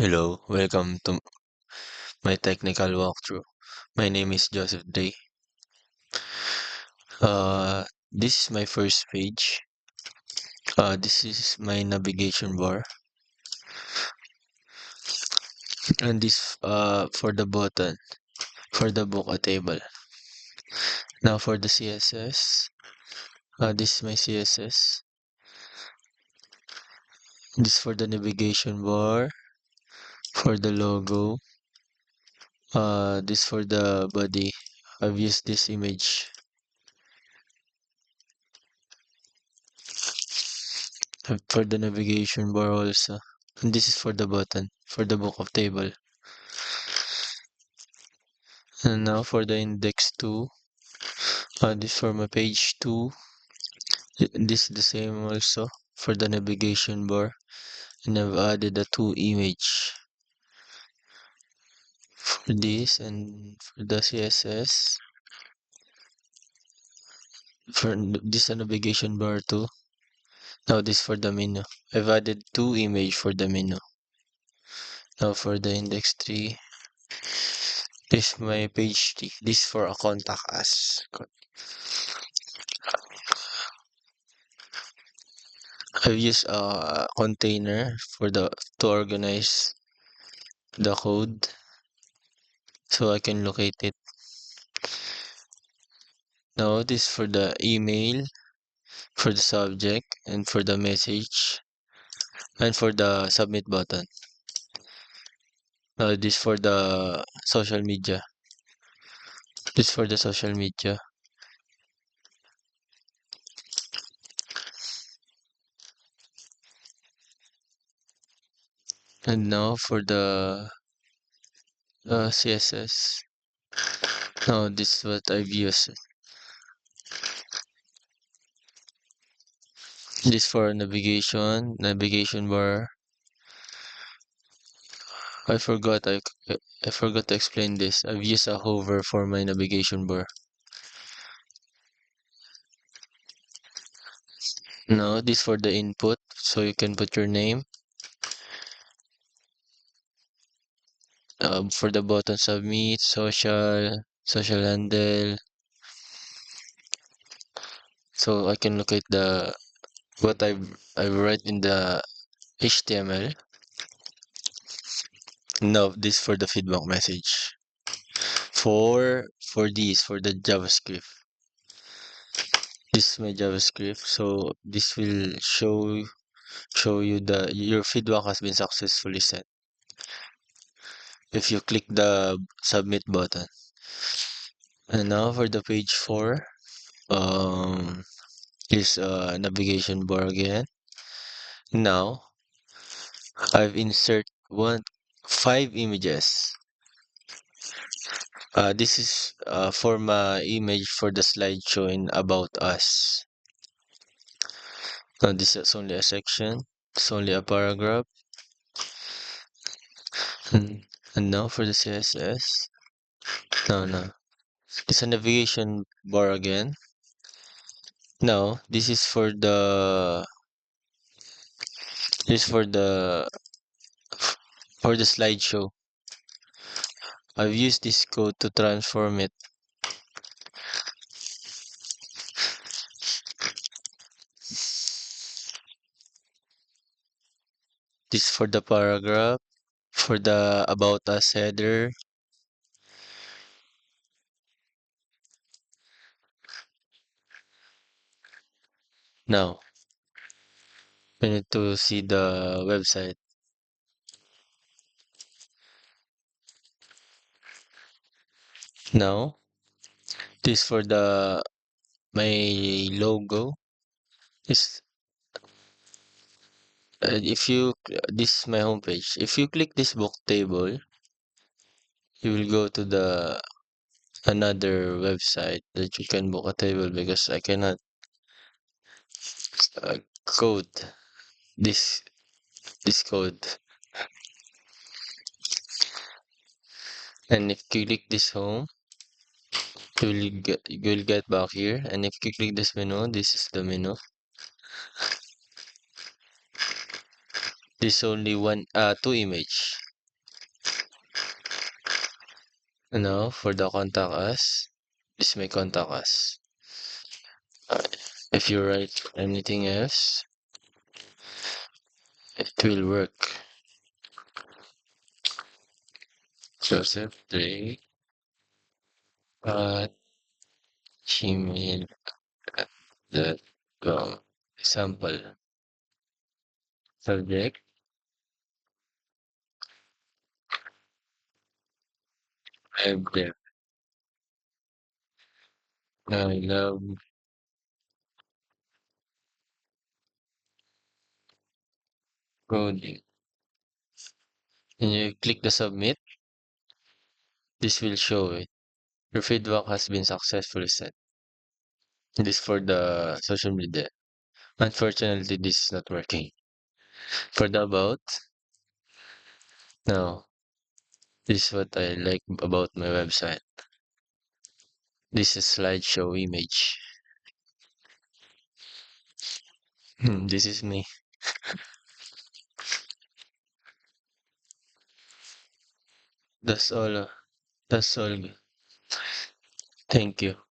Hello, welcome to my technical walkthrough. My name is Joseph Day. This is my first page. This is my navigation bar, and this for the button for the book a table. Now for the CSS, this is my CSS. This for the navigation bar, for the logo. This for the body. I've used this image for the navigation bar also. And this is for the button for the book of table. And now for the index 2, this for my page 2. This is the same also for the navigation bar. And I've added a 2 image for this and for the CSS. For this navigation bar too. Now this for the menu. I've added 2 image for the menu. Now for the index 3. This my page 3. This for a contact us. I've used a container for the to organize the code so I can locate it. Now this for the email, for the subject, and for the message, and for the submit button. Now this for the social media. This for the social media. And now for the CSS. Now this is what I've used. This for navigation bar. I forgot to explain this. I've used a hover for my navigation bar. Now this for the input, so you can put your name. For the button submit, social handle, so I can locate the what I write in the HTML. Now this for the feedback message. For the JavaScript. This is my JavaScript, so this will show you the your feedback has been successfully sent if you click the submit button. And now for the page 4, is navigation bar again. Now I've insert 5 images. This is for my image for the slideshow in about us. Now this is only a section. It's only a paragraph. And now for the CSS. No. It's a navigation bar again. Now this is for the slideshow. I've used this code to transform it. This for the paragraph, for the about us header. Now, we need to see the website. Now, this for the my logo. Is if you this is my homepage. If you click this book table, you will go to the another website that you can book a table because I cannot code this code. And if you click this home, you will get back here. And if you click this menu, this is the menu. This only two image. Now for the contact us, this may contact us. Uh, if you write anything else, it will work. Joseph 3 at gmail.com. Example. Subject. Object. I love coding. And you click the submit, this will show it. Your feedback has been successfully sent. This for the social media. Unfortunately, this is not working. For the about, no. This is what I like about my website. This is slideshow image. This is me. That's all. That's all. Thank you.